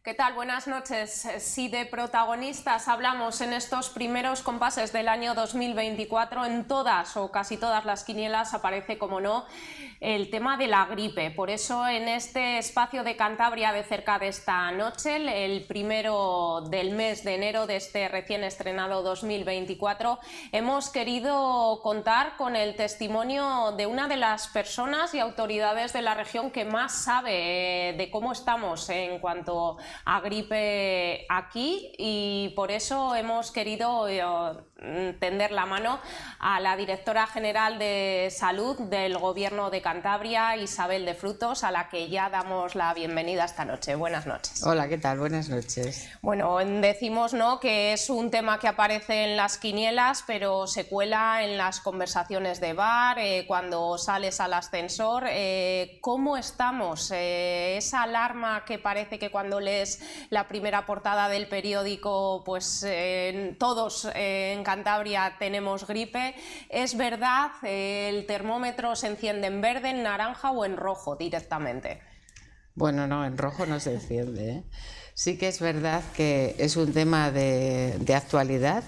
¿Qué tal? Buenas noches. Si de protagonistas hablamos en estos primeros compases del año 2024, en todas o casi todas las quinielas aparece, como no, el tema de la gripe. Por eso en este espacio de Cantabria de cerca de esta noche, el primero del mes de enero de este recién estrenado 2024, hemos querido contar con el testimonio de una de las personas y autoridades de la región que más sabe de cómo estamos en cuanto a gripe aquí, y por eso hemos querido tender la mano a la directora general de salud del Gobierno de Cantabria, Isabel de Frutos, a la que ya damos la bienvenida esta noche. Buenas noches. Hola, ¿qué tal? Buenas noches. Bueno, decimos, ¿no?, que es un tema que aparece en las quinielas, pero se cuela en las conversaciones de bar, cuando sales al ascensor. ¿Cómo estamos? Esa alarma que parece que cuando lees la primera portada del periódico, pues todos en Cantabria tenemos gripe. ¿Es verdad? ¿El termómetro se enciende en verde, en naranja o en rojo directamente? Bueno, no, en rojo no se enciende, ¿eh? Sí que es verdad que es un tema de actualidad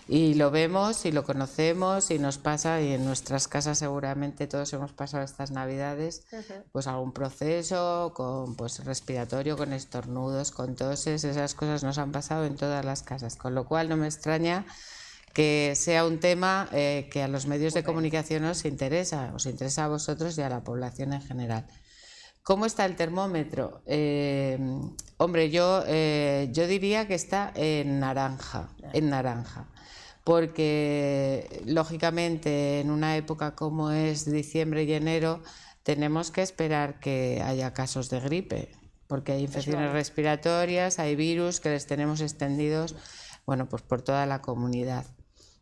y lo vemos y lo conocemos y nos pasa, y en nuestras casas seguramente todos hemos pasado estas navidades pues algún proceso con, pues, respiratorio, con estornudos, con toses. Esas cosas nos han pasado en todas las casas, con lo cual no me extraña que sea un tema que a los medios de comunicación os interesa a vosotros y a la población en general. ¿Cómo está el termómetro? Hombre, yo diría que está en naranja, porque lógicamente en una época como es diciembre y enero tenemos que esperar que haya casos de gripe, porque hay infecciones respiratorias, hay virus que les tenemos extendidos, bueno, pues por toda la comunidad.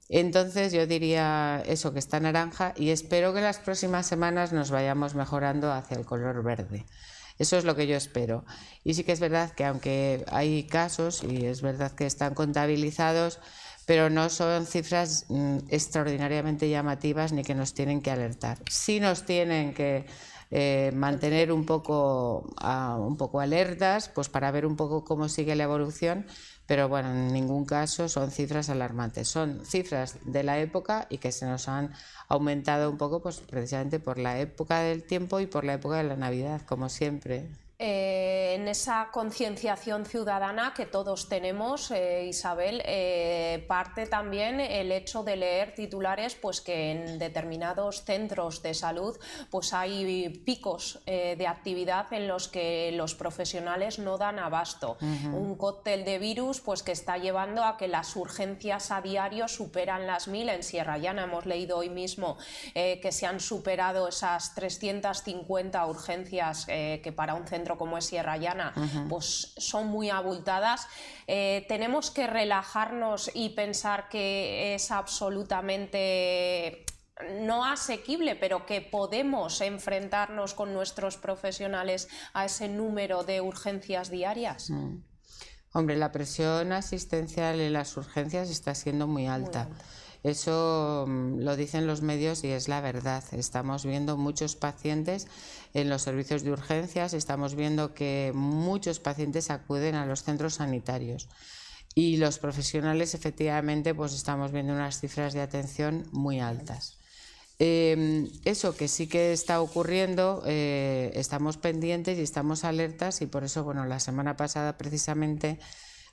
Entonces yo diría eso, que está naranja, y espero que las próximas semanas nos vayamos mejorando hacia el color verde. Eso es lo que yo espero. Y sí que es verdad que aunque hay casos, y es verdad que están contabilizados, pero no son cifras extraordinariamente llamativas ni que nos tienen que alertar. Sí nos tienen que mantener un poco alertas, pues para ver un poco cómo sigue la evolución, pero bueno, en ningún caso son cifras alarmantes, son cifras de la época y que se nos han aumentado un poco, pues precisamente por la época del tiempo y por la época de la Navidad, como siempre. En esa concienciación ciudadana que todos tenemos, Isabel, parte también el hecho de leer titulares, pues que en determinados centros de salud pues hay picos de actividad en los que los profesionales no dan abasto. Un cóctel de virus pues que está llevando a que las urgencias a diario superan las 1000. En Sierra Llana hemos leído hoy mismo que se han superado esas 350 urgencias que para un centro como es Sierra Llana pues son muy abultadas. Tenemos que relajarnos y pensar que es absolutamente no asequible, pero que podemos enfrentarnos con nuestros profesionales a ese número de urgencias diarias. Hombre, la presión asistencial en las urgencias está siendo muy alta. Eso lo dicen los medios y es la verdad. Estamos viendo muchos pacientes en los servicios de urgencias, estamos viendo que muchos pacientes acuden a los centros sanitarios y los profesionales efectivamente pues estamos viendo unas cifras de atención muy altas. Eso que sí que está ocurriendo, estamos pendientes y estamos alertas, y por eso, bueno, la semana pasada precisamente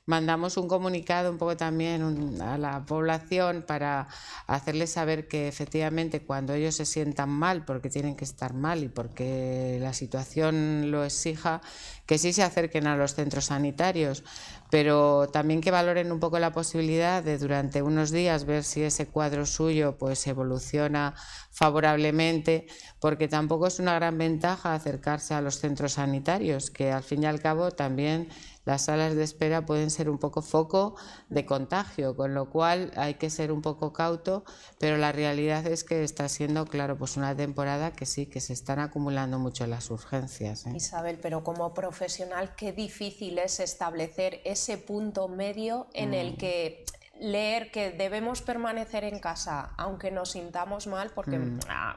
mandamos un comunicado un poco también a la población para hacerles saber que efectivamente cuando ellos se sientan mal, porque tienen que estar mal y porque la situación lo exija, que sí se acerquen a los centros sanitarios, pero también que valoren un poco la posibilidad de durante unos días ver si ese cuadro suyo pues evoluciona favorablemente, porque tampoco es una gran ventaja acercarse a los centros sanitarios, que al fin y al cabo también las salas de espera pueden ser un poco foco de contagio, con lo cual hay que ser un poco cauto, pero la realidad es que está siendo, claro, pues una temporada que sí, que se están acumulando mucho las urgencias, ¿eh? Isabel, pero como profesional, qué difícil es establecer ese punto medio en el que leer que debemos permanecer en casa aunque nos sintamos mal, porque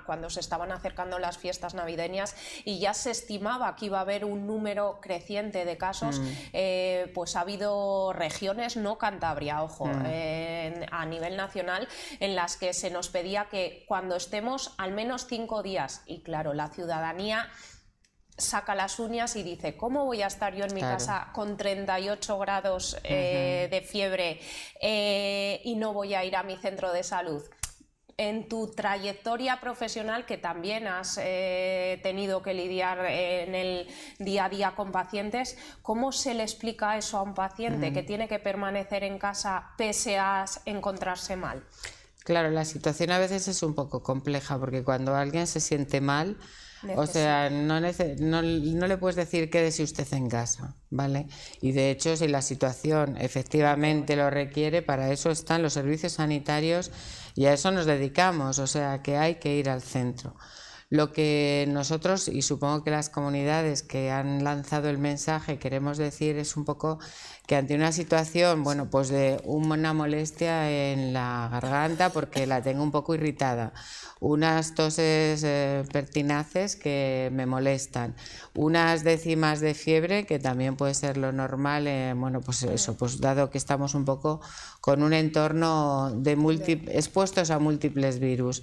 cuando se estaban acercando las fiestas navideñas y ya se estimaba que iba a haber un número creciente de casos, pues ha habido regiones, no Cantabria, ojo, a nivel nacional, en las que se nos pedía que cuando estemos al menos 5 días, y claro, la ciudadanía saca las uñas y dice, ¿cómo voy a estar yo en mi casa con 38 grados de fiebre y no voy a ir a mi centro de salud? En tu trayectoria profesional, que también has tenido que lidiar en el día a día con pacientes, ¿cómo se le explica eso a un paciente que tiene que permanecer en casa pese a encontrarse mal? Claro, la situación a veces es un poco compleja, porque cuando alguien se siente mal, o sea, no le puedes decir quédese usted en casa, ¿vale? Y de hecho, si la situación efectivamente lo requiere, para eso están los servicios sanitarios y a eso nos dedicamos, o sea, que hay que ir al centro. Lo que nosotros, y supongo que las comunidades que han lanzado el mensaje, queremos decir es un poco que ante una situación, bueno, pues de una molestia en la garganta porque la tengo un poco irritada, unas toses pertinaces que me molestan, unas décimas de fiebre, que también puede ser lo normal, bueno, pues eso, pues dado que estamos un poco con un entorno de expuestos a múltiples virus.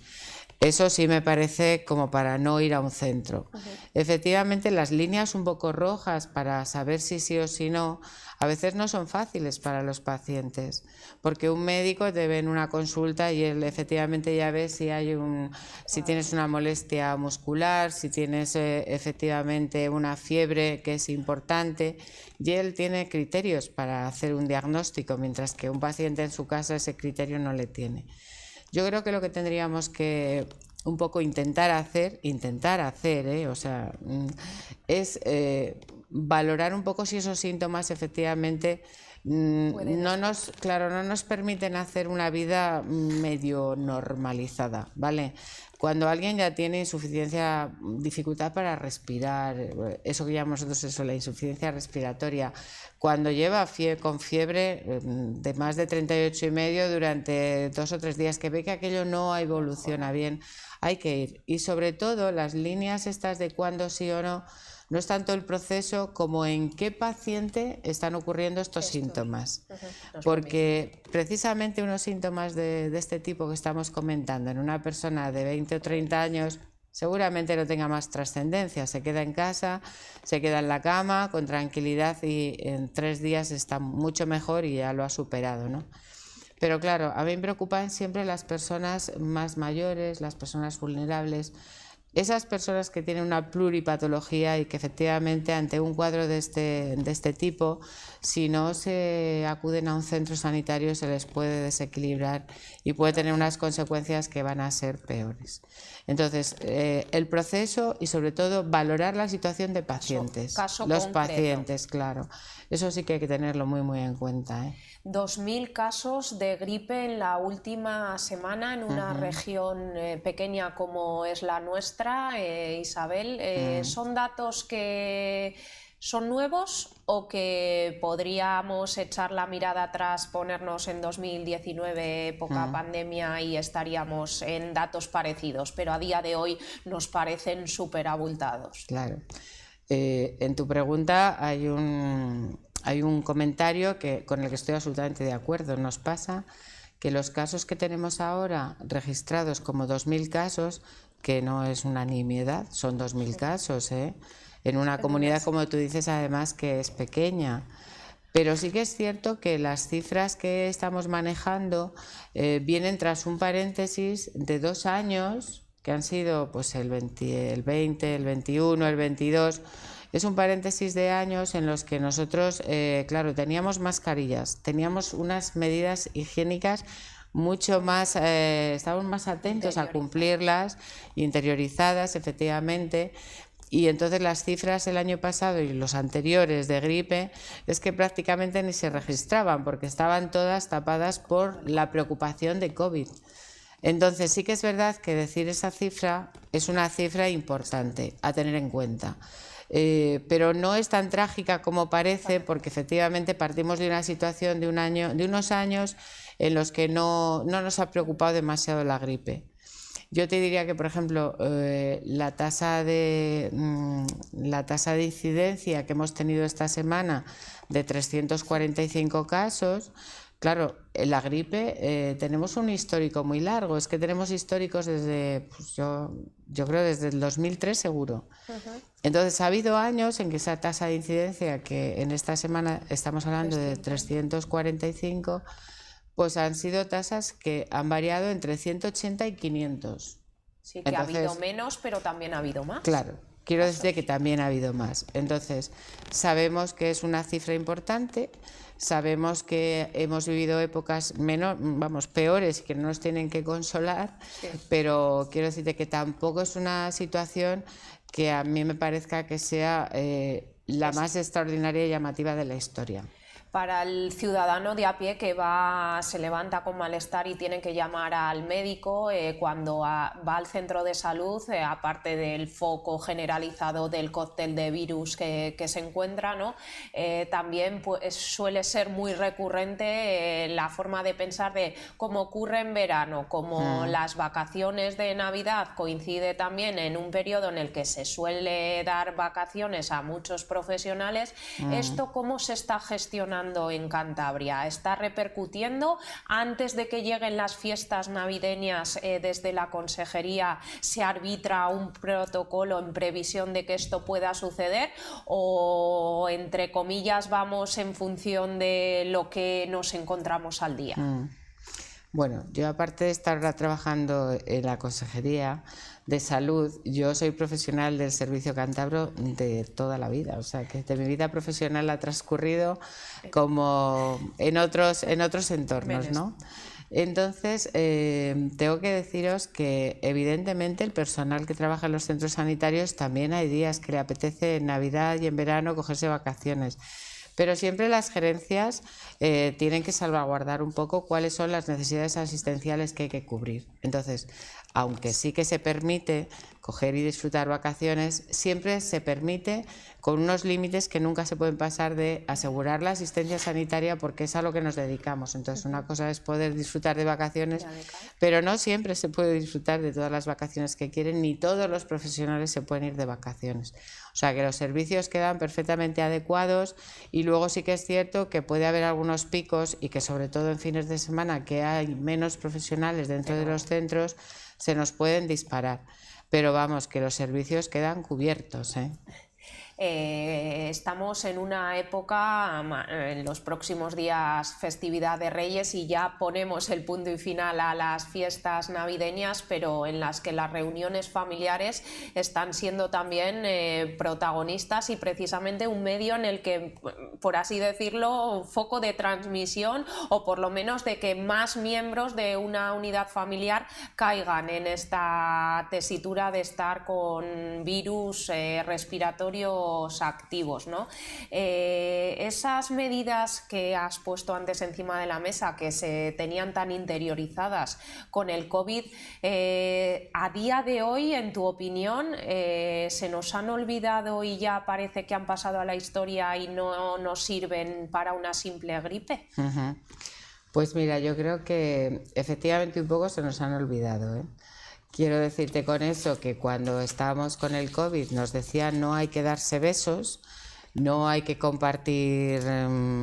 Eso sí me parece como para no ir a un centro. Efectivamente, las líneas un poco rojas para saber si sí o si no, a veces no son fáciles para los pacientes, porque un médico te ve en una consulta y él efectivamente ya ve si si tienes una molestia muscular, si tienes efectivamente una fiebre que es importante, y él tiene criterios para hacer un diagnóstico, mientras que un paciente en su casa ese criterio no le tiene. Yo creo que lo que tendríamos que un poco intentar hacer, o sea, es valorar un poco si esos síntomas efectivamente no nos permiten hacer una vida medio normalizada, ¿vale? Cuando alguien ya tiene dificultad para respirar, eso que llamamos nosotros la insuficiencia respiratoria, cuando lleva con fiebre de más de 38,5 durante 2 o 3 días, que ve que aquello no evoluciona bien, hay que ir. Y sobre todo las líneas estas de cuándo sí o no, no es tanto el proceso como en qué paciente están ocurriendo estos síntomas. Porque precisamente unos síntomas de este tipo que estamos comentando en una persona de 20 o 30 años seguramente no tenga más trascendencia, se queda en casa, se queda en la cama con tranquilidad y en 3 días está mucho mejor y ya lo ha superado, ¿no? Pero claro, a mí me preocupan siempre las personas más mayores, las personas vulnerables, esas personas que tienen una pluripatología y que efectivamente ante un cuadro de este tipo, si no se acuden a un centro sanitario se les puede desequilibrar y puede tener unas consecuencias que van a ser peores. Entonces, el proceso y sobre todo valorar la situación de pacientes, los pacientes, claro. Eso sí que hay que tenerlo muy, muy en cuenta, ¿eh? 2.000 casos de gripe en la última semana en una región pequeña como es la nuestra, Isabel. ¿Son datos que son nuevos o que podríamos echar la mirada atrás, ponernos en 2019, época pandemia, y estaríamos en datos parecidos, pero a día de hoy nos parecen súper abultados? Claro. En tu pregunta hay un comentario con el que estoy absolutamente de acuerdo. Nos pasa que los casos que tenemos ahora registrados como 2.000 casos, que no es una nimiedad, son 2.000 casos, en una comunidad, como tú dices, además que es pequeña. Pero sí que es cierto que las cifras que estamos manejando vienen tras un paréntesis de 2 años, que han sido pues el 20, el 21, el 22... Es un paréntesis de años en los que nosotros, claro, teníamos mascarillas, teníamos unas medidas higiénicas mucho más, estábamos más atentos a cumplirlas, interiorizadas efectivamente, y entonces las cifras el año pasado y los anteriores de gripe es que prácticamente ni se registraban porque estaban todas tapadas por la preocupación de COVID. Entonces sí que es verdad que decir esa cifra es una cifra importante a tener en cuenta. pero no es tan trágica como parece, porque efectivamente partimos de una situación de unos años en los que no nos ha preocupado demasiado la gripe. Yo te diría que, por ejemplo, la tasa de incidencia que hemos tenido esta semana de 345 casos, claro, en la gripe tenemos un histórico muy largo, es que tenemos históricos desde, pues yo creo desde el 2003 seguro. Entonces ha habido años en que esa tasa de incidencia, que en esta semana estamos hablando de 345, pues han sido tasas que han variado entre 180 y 500. Sí, que entonces, ha habido menos, pero también ha habido más. Claro, quiero decir que también ha habido más. Entonces, sabemos que es una cifra importante, sabemos que hemos vivido épocas peores y que no nos tienen que consolar, pero quiero decirte que tampoco es una situación que a mí me parezca que sea la más extraordinaria y llamativa de la historia. Para el ciudadano de a pie que se levanta con malestar y tiene que llamar al médico, cuando va al centro de salud, aparte del foco generalizado del cóctel de virus que se encuentra, ¿no? También pues, suele ser muy recurrente la forma de pensar de cómo ocurre en verano, como las vacaciones de Navidad coincide también en un periodo en el que se suele dar vacaciones a muchos profesionales. ¿Esto cómo se está gestionando en Cantabria? ¿Está repercutiendo? Antes de que lleguen las fiestas navideñas, desde la Consejería se arbitra un protocolo en previsión de que esto pueda suceder, o entre comillas vamos en función de lo que nos encontramos al día? Bueno, yo aparte de estar ahora trabajando en la Consejería de Salud, yo soy profesional del Servicio Cántabro de toda la vida, o sea que de mi vida profesional ha transcurrido como en otros entornos, ¿no? Entonces, tengo que deciros que evidentemente el personal que trabaja en los centros sanitarios también hay días que le apetece en Navidad y en verano cogerse vacaciones. Pero siempre las gerencias tienen que salvaguardar un poco cuáles son las necesidades asistenciales que hay que cubrir. Entonces, aunque sí que se permite coger y disfrutar vacaciones, siempre se permite con unos límites que nunca se pueden pasar, de asegurar la asistencia sanitaria, porque es a lo que nos dedicamos. Entonces, una cosa es poder disfrutar de vacaciones, pero no siempre se puede disfrutar de todas las vacaciones que quieren, ni todos los profesionales se pueden ir de vacaciones. O sea que los servicios quedan perfectamente adecuados, y luego sí que es cierto que puede haber algunos picos, y que sobre todo en fines de semana, que hay menos profesionales dentro de los centros, se nos pueden disparar. Pero vamos, que los servicios quedan cubiertos, ¿eh? Estamos en una época, en los próximos días, festividad de Reyes, y ya ponemos el punto y final a las fiestas navideñas, pero en las que las reuniones familiares están siendo también protagonistas, y precisamente un medio en el que, por así decirlo, un foco de transmisión, o por lo menos de que más miembros de una unidad familiar caigan en esta tesitura de estar con virus respiratorios activos, ¿no? Esas medidas que has puesto antes encima de la mesa, que se tenían tan interiorizadas con el COVID, a día de hoy, en tu opinión, ¿se nos han olvidado y ya parece que han pasado a la historia y no nos sirven para una simple gripe? Pues mira, yo creo que efectivamente un poco se nos han olvidado, ¿eh? Quiero decirte con eso que cuando estábamos con el COVID nos decían no hay que darse besos, no hay que compartir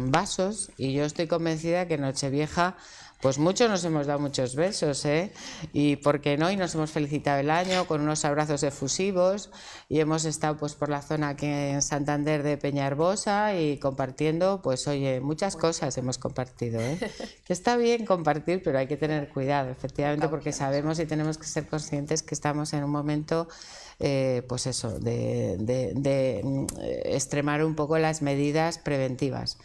vasos, y yo estoy convencida que en Nochevieja pues muchos nos hemos dado muchos besos, ¿eh? Y por qué no, y nos hemos felicitado el año con unos abrazos efusivos, y hemos estado pues por la zona aquí en Santander de Peñarbosa y compartiendo, pues oye, muchas cosas hemos compartido, ¿eh? Que está bien compartir, pero hay que tener cuidado, efectivamente, porque sabemos y tenemos que ser conscientes que estamos en un momento pues eso, de extremar un poco las medidas preventivas.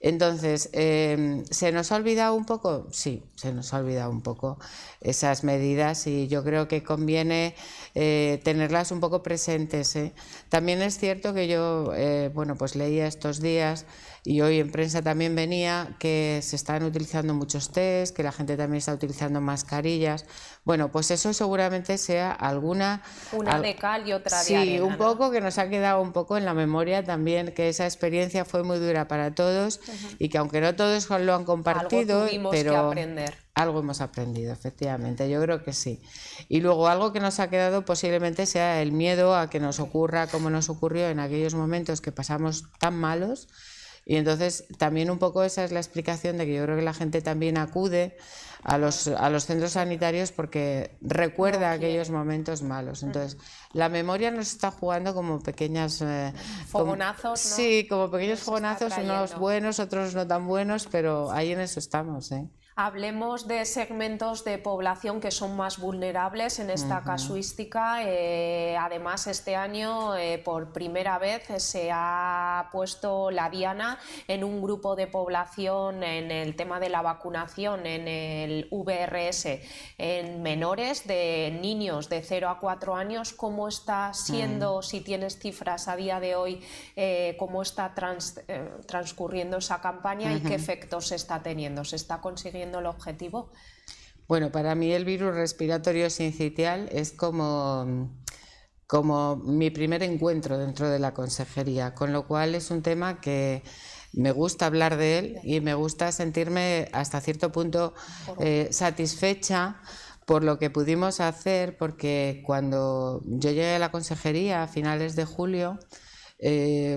Entonces, ¿se nos ha olvidado un poco? Sí, se nos ha olvidado un poco esas medidas y yo creo que conviene tenerlas un poco presentes, ¿eh? También es cierto que yo, bueno, pues leía estos días y hoy en prensa también venía que se están utilizando muchos test, que la gente también está utilizando mascarillas. Bueno, pues eso seguramente sea alguna... Una de cal y otra de Sí, arena, un poco que nos ha quedado un poco en la memoria también, que esa experiencia fue muy dura para todos y que aunque no todos lo han compartido, algo tuvimos que pero aprender. algo hemos aprendido, efectivamente, yo creo que sí. Y luego algo que nos ha quedado posiblemente sea el miedo a que nos ocurra como nos ocurrió en aquellos momentos que pasamos tan malos. Y entonces también un poco esa es la explicación de que yo creo que la gente también acude a los centros sanitarios porque recuerda aquellos momentos malos. Entonces, la memoria nos está jugando como pequeñas... fogonazos, ¿no? Sí, como pequeños fogonazos, unos trayendo. buenos, otros no tan buenos, pero ahí en eso estamos, ¿eh? Hablemos de segmentos de población que son más vulnerables en esta casuística. Además, este año por primera vez se ha puesto la diana en un grupo de población en el tema de la vacunación, en el VRS, en menores, de niños de 0 a 4 años. ¿Cómo está siendo, si tienes cifras a día de hoy, cómo está transcurriendo esa campaña y qué efectos se está teniendo? ¿Se está consiguiendo el objetivo? Bueno, para mí el virus respiratorio sincitial es como mi primer encuentro dentro de la consejería, con lo cual es un tema que me gusta hablar de él y me gusta sentirme hasta cierto punto satisfecha por lo que pudimos hacer, porque cuando yo llegué a la consejería a finales de julio,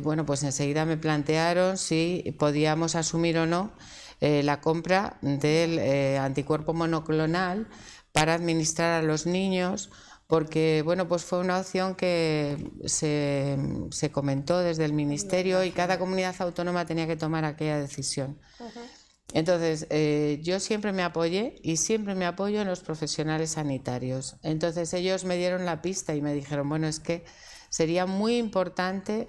bueno, pues enseguida me plantearon si podíamos asumir o no la compra del anticuerpo monoclonal para administrar a los niños, porque bueno, pues fue una opción que se comentó desde el Ministerio y cada comunidad autónoma tenía que tomar aquella decisión. Entonces, yo siempre me apoyé y siempre me apoyo en los profesionales sanitarios. Entonces, ellos me dieron la pista y me dijeron, bueno, es que sería muy importante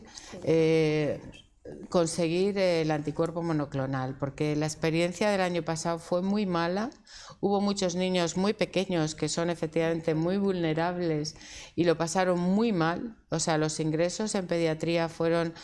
conseguir el anticuerpo monoclonal, porque la experiencia del año pasado fue muy mala. Hubo muchos niños muy pequeños que son efectivamente muy vulnerables y lo pasaron muy mal. O sea, los ingresos en pediatría fueron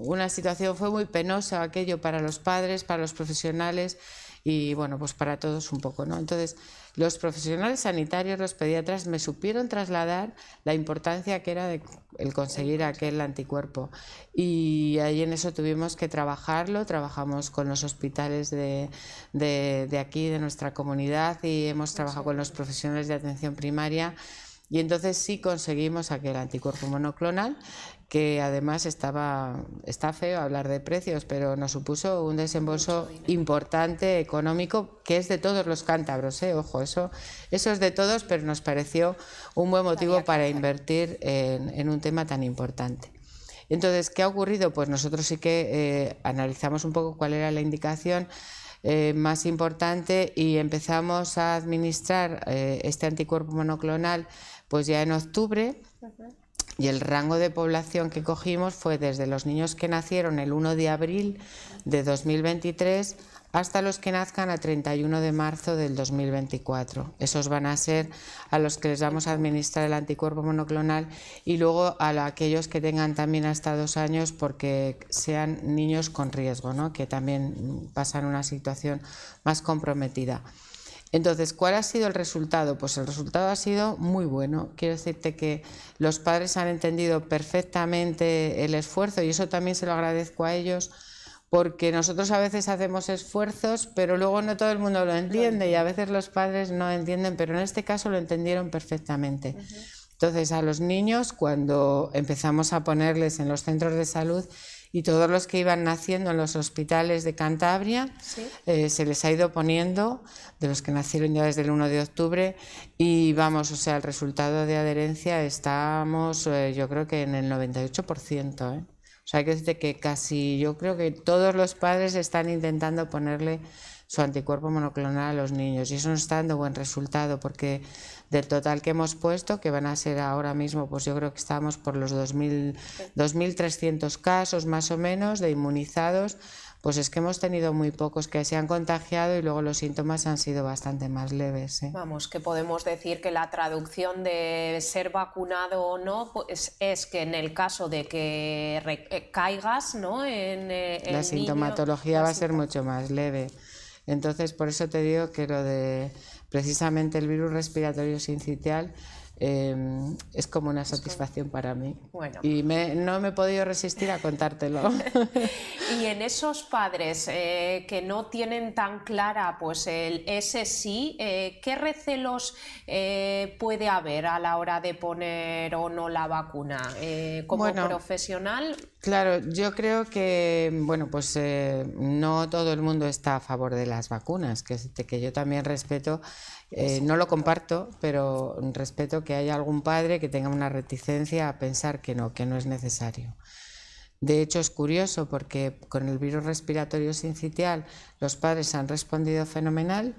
una situación, fue muy penosa aquello para los padres, para los profesionales y bueno, pues para todos un poco, ¿no? Entonces, los profesionales sanitarios, los pediatras, me supieron trasladar la importancia que era el conseguir aquel anticuerpo y ahí en eso tuvimos que trabajarlo, trabajamos con los hospitales de aquí, de nuestra comunidad y hemos trabajado con los profesionales de atención primaria. Y entonces sí conseguimos aquel anticuerpo monoclonal, que además está feo hablar de precios, pero nos supuso un desembolso importante económico, que es de todos los cántabros, ojo, eso es de todos, pero nos pareció un buen motivo para invertir en un tema tan importante. Entonces, ¿qué ha ocurrido? Pues nosotros sí que analizamos un poco cuál era la indicación más importante y empezamos a administrar este anticuerpo monoclonal pues ya en octubre, y el rango de población que cogimos fue desde los niños que nacieron el 1 de abril de 2023 hasta los que nazcan a 31 de marzo del 2024. Esos van a ser a los que les vamos a administrar el anticuerpo monoclonal y luego a aquellos que tengan también hasta 2 años porque sean niños con riesgo, ¿no? Que también pasan una situación más comprometida. Entonces, ¿cuál ha sido el resultado? Pues el resultado ha sido muy bueno. Quiero decirte que los padres han entendido perfectamente el esfuerzo y eso también se lo agradezco a ellos, porque nosotros a veces hacemos esfuerzos, pero luego no todo el mundo lo entiende y a veces los padres no entienden, pero en este caso lo entendieron perfectamente. Entonces, a los niños, cuando empezamos a ponerles en los centros de salud, y todos los que iban naciendo en los hospitales de Cantabria, se les ha ido poniendo, de los que nacieron ya desde el 1 de octubre, y vamos, o sea, el resultado de adherencia estamos, yo creo que en el 98%, O sea, hay que decir que casi, yo creo que todos los padres están intentando ponerle su anticuerpo monoclonal a los niños, y eso nos está dando buen resultado, porque del total que hemos puesto, que van a ser ahora mismo, pues yo creo que estamos por los 2.300 casos más o menos de inmunizados, pues es que hemos tenido muy pocos que se han contagiado y luego los síntomas han sido bastante más leves. Vamos, que podemos decir que la traducción de ser vacunado o no, pues es que en el caso de que caigas, ¿no?, la sintomatología va a ser mucho más leve. Entonces, por eso te digo que lo de precisamente el virus respiratorio sincitial es como una satisfacción para mí. Bueno. Y no me he podido resistir a contártelo. Y en esos padres que no tienen tan clara pues ese sí, ¿qué recelos puede haber a la hora de poner o no la vacuna? Como profesional. Claro, yo creo que bueno, pues no todo el mundo está a favor de las vacunas, que yo también respeto. No lo comparto, pero respeto que haya algún padre que tenga una reticencia a pensar que no es necesario. De hecho, es curioso porque con el virus respiratorio sincitial los padres han respondido fenomenal,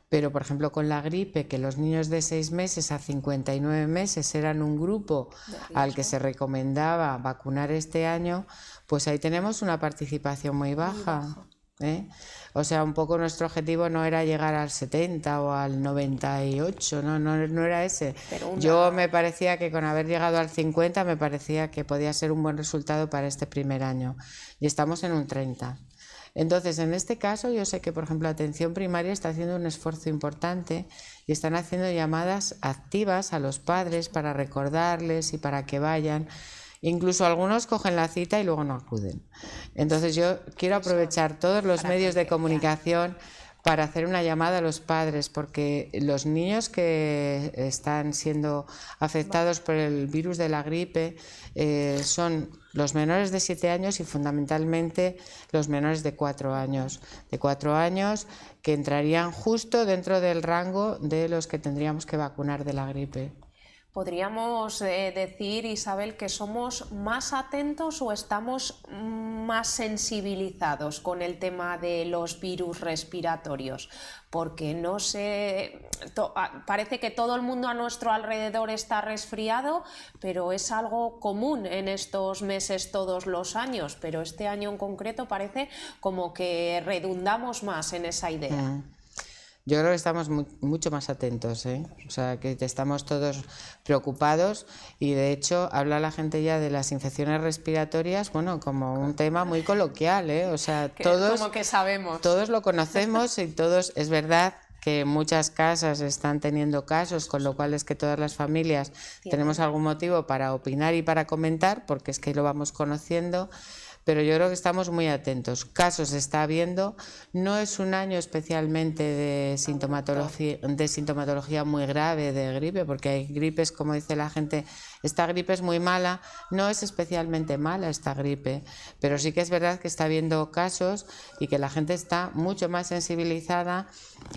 pero por ejemplo con la gripe, que los niños de 6 meses a 59 meses eran un grupo al que se recomendaba vacunar este año, pues ahí tenemos una participación muy baja. O sea, un poco nuestro objetivo no era llegar al 70 o al 98, no era ese. Yo me parecía que con haber llegado al 50 me parecía que podía ser un buen resultado para este primer año, y estamos en un 30. Entonces, en este caso yo sé que, por ejemplo, Atención Primaria está haciendo un esfuerzo importante y están haciendo llamadas activas a los padres para recordarles y para que vayan. Incluso algunos cogen la cita y luego no acuden. Entonces yo quiero aprovechar todos los medios de comunicación para hacer una llamada a los padres, porque los niños que están siendo afectados por el virus de la gripe son los menores de 7 años y fundamentalmente los menores de 4 años. De 4 años que entrarían justo dentro del rango de los que tendríamos que vacunar de la gripe. ¿Podríamos decir, Isabel, que somos más atentos o estamos más sensibilizados con el tema de los virus respiratorios? Porque no sé, parece que todo el mundo a nuestro alrededor está resfriado, pero es algo común en estos meses todos los años, pero este año en concreto parece como que redundamos más en esa idea. Yo creo que estamos mucho más atentos, O sea, que estamos todos preocupados, y de hecho habla la gente ya de las infecciones respiratorias, bueno, como un tema muy coloquial, O sea, todos, como que sabemos. Todos lo conocemos y todos, es verdad que muchas casas están teniendo casos, con lo cual es que todas las familias tenemos algún motivo para opinar y para comentar, porque es que lo vamos conociendo. Pero yo creo que estamos muy atentos. Casos se está viendo, no es un año especialmente de sintomatología muy grave de gripe, porque hay gripes, como dice la gente, esta gripe es muy mala, no es especialmente mala esta gripe, pero sí que es verdad que está habiendo casos y que la gente está mucho más sensibilizada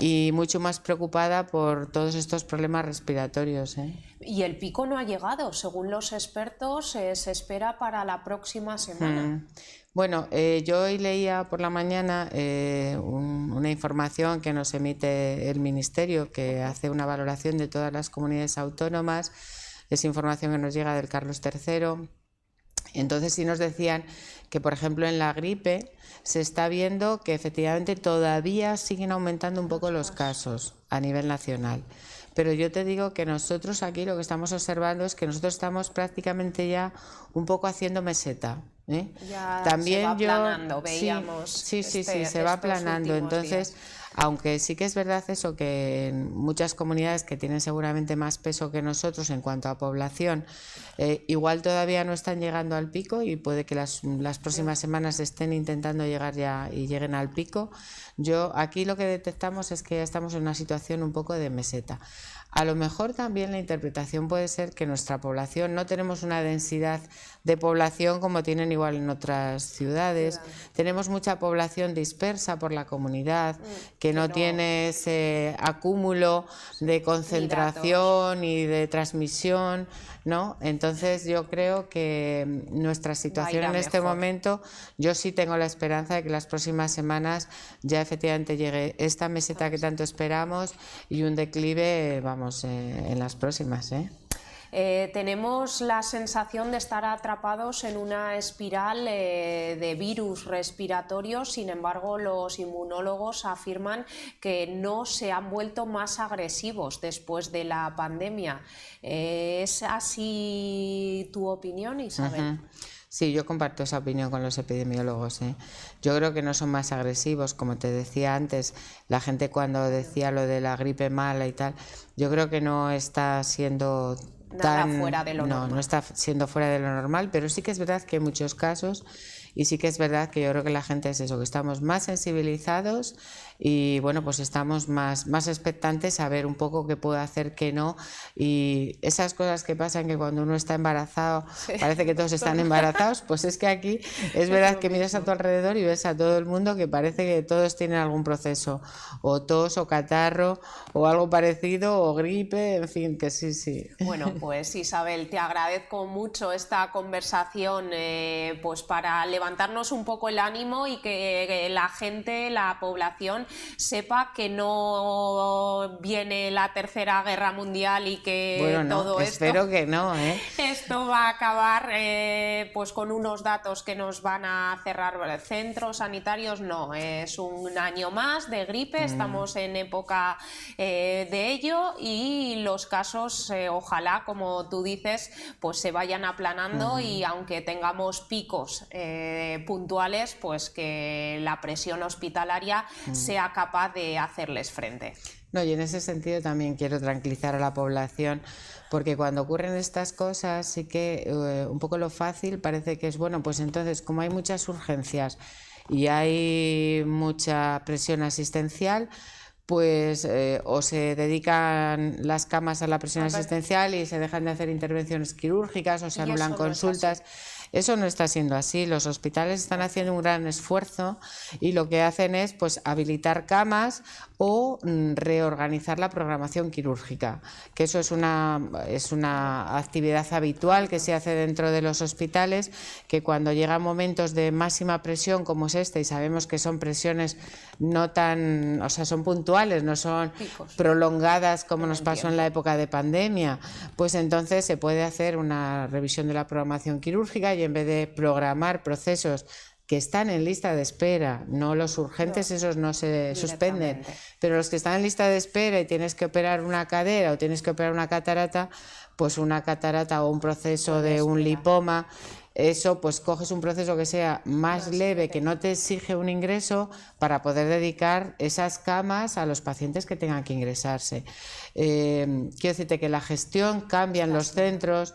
y mucho más preocupada por todos estos problemas respiratorios. Y el pico no ha llegado, según los expertos, se espera para la próxima semana. Bueno, yo hoy leía por la mañana una información que nos emite el Ministerio, que hace una valoración de todas las comunidades autónomas. Es información que nos llega del Carlos III. Entonces sí nos decían que, por ejemplo, en la gripe se está viendo que efectivamente todavía siguen aumentando un poco los casos a nivel nacional. Pero yo te digo que nosotros aquí lo que estamos observando es que nosotros estamos prácticamente ya un poco haciendo meseta. Ya también se va aplanando, veíamos. Sí, se va aplanando. Entonces, aunque sí que es verdad eso, que en muchas comunidades que tienen seguramente más peso que nosotros en cuanto a población, igual todavía no están llegando al pico, y puede que las próximas semanas estén intentando llegar ya y lleguen al pico. Aquí lo que detectamos es que ya estamos en una situación un poco de meseta. A lo mejor también la interpretación puede ser que nuestra población, no tenemos una densidad de población como tienen igual en otras ciudades. Tenemos mucha población dispersa por la comunidad, que no tiene ese acúmulo de concentración y de transmisión. ¿no? Entonces yo creo que nuestra situación en este momento, yo sí tengo la esperanza de que las próximas semanas ya efectivamente llegue esta meseta que tanto esperamos y un declive, vamos, en las próximas, ¿eh? Tenemos la sensación de estar atrapados en una espiral de virus respiratorios. Sin embargo, los inmunólogos afirman que no se han vuelto más agresivos después de la pandemia. ¿Es así tu opinión, Isabel? Sí, yo comparto esa opinión con los epidemiólogos, ¿eh? Yo creo que no son más agresivos, como te decía antes, la gente cuando decía lo de la gripe mala y tal, yo creo que no está siendo fuera de lo normal. No está siendo fuera de lo normal, pero sí que es verdad que hay muchos casos y sí que es verdad que yo creo que la gente es eso, que estamos más sensibilizados y bueno, pues estamos más expectantes a ver un poco qué puede hacer, qué no, y esas cosas que pasan que cuando uno está embarazado parece que todos están embarazados, pues es que aquí es verdad que miras a tu alrededor y ves a todo el mundo que parece que todos tienen algún proceso, o tos o catarro o algo parecido o gripe, en fin, que sí. Bueno, pues Isabel, te agradezco mucho esta conversación pues para levantarnos un poco el ánimo y que la gente, la población sepa que no viene la Tercera Guerra Mundial y que todo esto... Espero que no, ¿eh? Esto va a acabar pues con unos datos que nos van a cerrar centros sanitarios. No, es un año más de gripe, estamos en época de ello y los casos, ojalá, como tú dices, pues se vayan aplanando y aunque tengamos picos puntuales, pues que la presión hospitalaria sea capaz de hacerles frente. No, y en ese sentido también quiero tranquilizar a la población, porque cuando ocurren estas cosas sí que un poco lo fácil parece que es, bueno, pues entonces como hay muchas urgencias y hay mucha presión asistencial, pues o se dedican las camas a la presión asistencial y se dejan de hacer intervenciones quirúrgicas o se anulan consultas. Eso no está siendo así. Los hospitales están haciendo un gran esfuerzo y lo que hacen es pues habilitar camas o reorganizar la programación quirúrgica, que eso es una actividad habitual que se hace dentro de los hospitales, que cuando llegan momentos de máxima presión como es este, y sabemos que son presiones no tan, o sea, son puntuales, no son prolongadas como nos pasó en la época de pandemia, pues entonces se puede hacer una revisión de la programación quirúrgica y en vez de programar procesos que están en lista de espera, no los urgentes, esos no se suspenden, pero los que están en lista de espera y tienes que operar una cadera o tienes que operar una catarata, pues una catarata o un proceso de un lipoma, eso pues coges un proceso que sea más leve, que no te exige un ingreso, para poder dedicar esas camas a los pacientes que tengan que ingresarse. Quiero decirte que la gestión cambia en los centros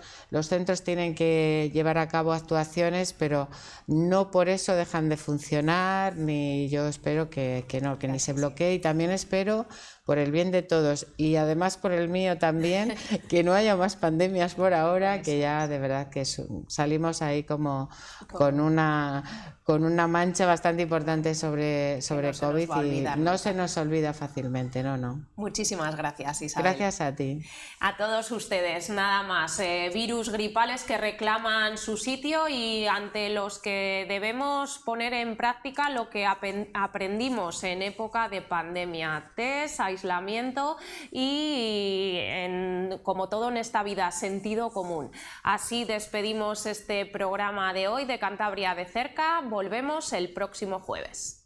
tienen que llevar a cabo actuaciones, pero no por eso dejan de funcionar, ni yo espero que ni se bloquee, y también espero, por el bien de todos y además por el mío también, que no haya más pandemias por ahora, que ya de verdad que salimos ahí como con una mancha bastante importante sobre COVID y no se nos olvida fácilmente, no. Muchísimas gracias, Isabel. Gracias a ti. A todos ustedes, nada más. Virus gripales que reclaman su sitio y ante los que debemos poner en práctica lo que aprendimos en época de pandemia: test, aislamiento y, como todo en esta vida, sentido común. Así despedimos este programa de hoy de Cantabria de cerca. Volvemos el próximo jueves.